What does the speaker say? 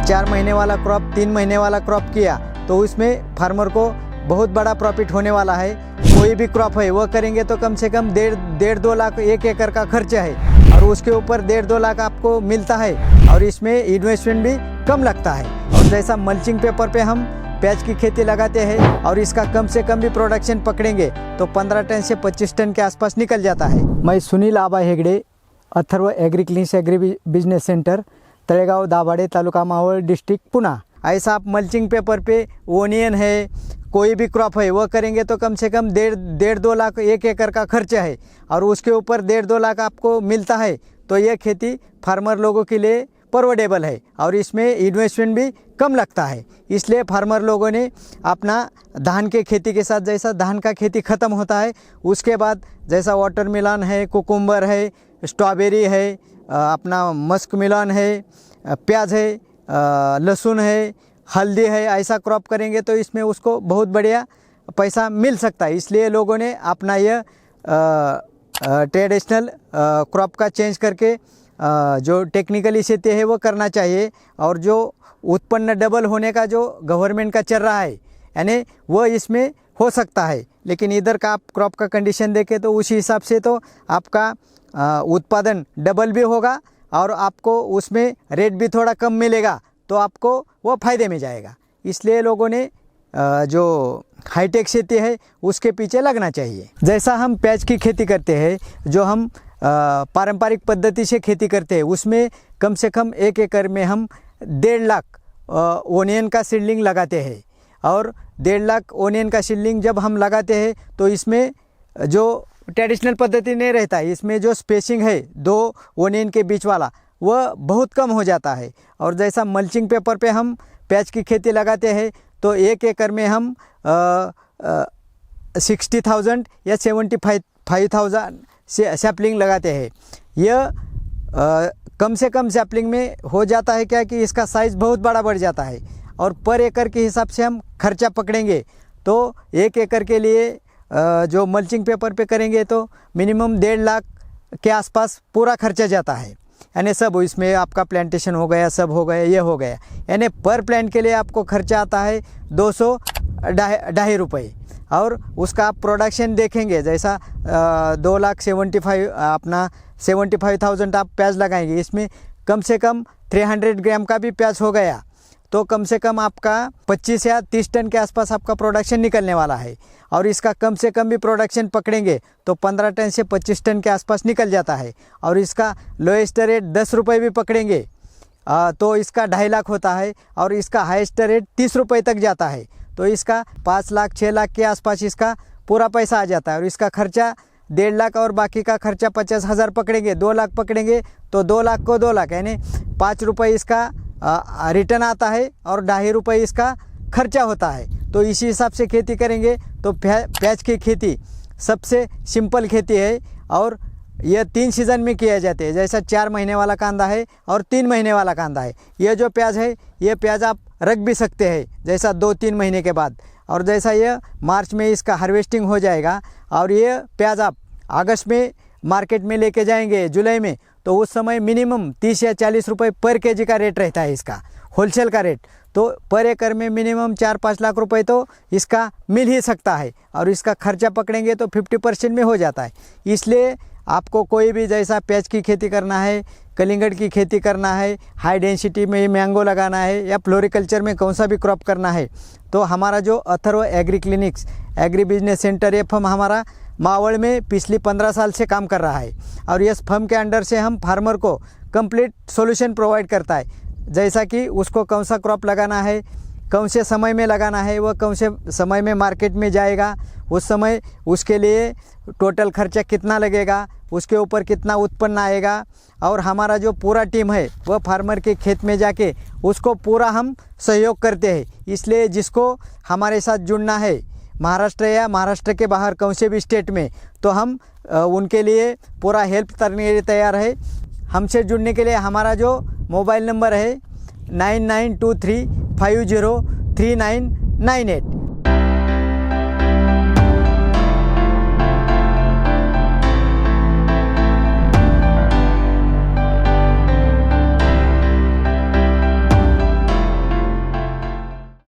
4 महीने वाला क्रॉप 3 महीने वाला क्रॉप किया तो उसमें फार्मर को बहुत बड़ा प्रॉफिट होने वाला है। कोई भी क्रॉप है वो करेंगे तो कम से कम 1.5-2 लाख 1 एकड़ का खर्चा है और उसके ऊपर 1.5-2 लाख आपको मिलता है और इसमें इन्वेस्टमेंट भी कम लगता है। और जैसा मल्चिंग पेपर पे हम प्याज की खेती लगाते हैं और इसका कम से कम भी प्रोडक्शन पकड़ेंगे तो 15 टन से 25 टन के आसपास निकल जाता है। मैं Sunil Aba Hegde, Atharva agriclinics agri business centre, Talegaon Dabhade, taluka Maval, district Pune. ऐसा आप मल्चिंग पेपर पे ओनियन है, कोई भी क्रॉप है वो करेंगे तो कम से कम 1.5-2 लाख 1 एकड़ का खर्चा है और उसके ऊपर 1.5-2 लाख आपको मिलता है। तो ये खेती फार्मर लोगों के लिए परवडेबल है और इसमें इन्वेस्टमेंट भी कम लगता है। इसलिए फार्मर लोगों ने अपना धान के खेती के साथ, जैसा धान का खेती ख़त्म होता है उसके बाद जैसा वाटरमेलन है, कुकुम्बर है, स्ट्रॉबेरी है, अपना मस्क मिलन है, प्याज है, लहसुन है, हल्दी है, ऐसा क्रॉप करेंगे तो इसमें उसको बहुत बढ़िया पैसा मिल सकता है। इसलिए लोगों ने अपना यह ट्रेडिशनल क्रॉप का चेंज करके जो टेक्निकली खेती है वो करना चाहिए। और जो उत्पन्न डबल होने का जो गवर्नमेंट का चल रहा है यानी वो इसमें हो सकता है, लेकिन इधर का आप क्रॉप का कंडीशन देखें तो उसी हिसाब से तो आपका उत्पादन डबल भी होगा और आपको उसमें रेट भी थोड़ा कम मिलेगा तो आपको वो फ़ायदे में जाएगा। इसलिए लोगों ने जो हाईटेक खेती है उसके पीछे लगना चाहिए। जैसा हम प्याज की खेती करते हैं, जो हम पारंपरिक पद्धति से खेती करते हैं उसमें कम से कम 1 एकड़ में हम 1.5 लाख ओनियन का सीडलिंग लगाते हैं और 1.5 लाख ओनियन का सीडलिंग जब हम लगाते हैं तो इसमें जो ट्रेडिशनल पद्धति नहीं रहता है, इसमें जो स्पेसिंग है 2 ओनियन के बीच वाला वह बहुत कम हो जाता है। और जैसा मल्चिंग पेपर पे हम प्याज की खेती लगाते हैं तो 1 एकड़ में हम 60,000 या 75,000 से सैपलिंग लगाते हैं। यह कम से कम सैपलिंग में हो जाता है क्या कि इसका साइज़ बहुत बड़ा बढ़ जाता है और पर एकड़ के हिसाब से हम खर्चा पकड़ेंगे तो 1 एकड़ के लिए जो मल्चिंग पेपर पे करेंगे तो मिनिमम 1.5 लाख के आसपास पूरा खर्चा जाता है। यानी सब इसमें आपका प्लांटेशन हो गया, सब हो गया, ये हो गया, यानी पर प्लांट के लिए आपको खर्चा आता है 200-2.5 रुपये। और उसका आप प्रोडक्शन देखेंगे जैसा 2,75,000 आप प्याज लगाएंगे, इसमें कम से कम 300 ग्राम का भी प्याज हो गया तो कम से कम आपका 25 या 30 टन के आसपास आपका प्रोडक्शन निकलने वाला है। और इसका कम से कम भी प्रोडक्शन पकड़ेंगे तो 15 टन से 25 टन के आसपास निकल जाता है। और इसका लोएस्ट रेट 10 रुपये भी पकड़ेंगे तो इसका 2.5 लाख होता है और इसका हाईएस्ट रेट 30 रुपये तक जाता है तो इसका 5 लाख 6 लाख के आसपास इसका पूरा पैसा आ जाता है। और इसका खर्चा 1.5 लाख और बाकी का खर्चा 50,000 पकड़ेंगे, 2 लाख पकड़ेंगे तो 2 लाख को 2 लाख यानी 5 रुपये इसका रिटर्न आता है और 2.5 रुपये इसका खर्चा होता है। तो इसी हिसाब से खेती करेंगे तो प्याज की खेती सबसे सिंपल खेती है और यह 3 सीज़न में किया जाते हैं। जैसा 4 महीने वाला कांदा है और 3 महीने वाला कांदा है। यह जो प्याज है ये प्याज आप रख भी सकते हैं जैसा 2-3 महीने के बाद। और जैसा यह मार्च में इसका हार्वेस्टिंग हो जाएगा और ये प्याज आप अगस्त में मार्केट में लेके जाएंगे, जुलाई में, तो उस समय मिनिमम 30 या 40 रुपये पर केजी का रेट रहता है इसका, होलसेल का रेट। तो पर एकड़ में मिनिमम 4-5 लाख रुपए तो इसका मिल ही सकता है और इसका खर्चा पकड़ेंगे तो 50% में हो जाता है। इसलिए आपको कोई भी जैसा प्याज की खेती करना है, कलिंगड़ की खेती करना है, हाई डेंसिटी में मैंगो लगाना है या फ्लोरिकल्चर में कौन सा भी क्रॉप करना है तो हमारा जो Atharva agriclinics agri business centre ये फर्म हमारा मावल में पिछली 15 साल से काम कर रहा है और इस फर्म के अंडर से हम फार्मर को कंप्लीट सॉल्यूशन प्रोवाइड करता है। जैसा कि उसको कौन सा क्रॉप लगाना है, कौन से समय में लगाना है, वह कौन से समय में मार्केट में जाएगा, उस समय उसके लिए टोटल खर्चा कितना लगेगा, उसके ऊपर कितना उत्पन्न आएगा। और हमारा जो पूरा टीम है वह फार्मर के खेत में जाके उसको पूरा हम सहयोग करते हैं। इसलिए जिसको हमारे साथ जुड़ना है महाराष्ट्र या महाराष्ट्र के बाहर कौन से भी स्टेट में, तो हम उनके लिए पूरा हेल्प करने के लिए तैयार है। हमसे जुड़ने के लिए हमारा जो मोबाइल नंबर है 9923503998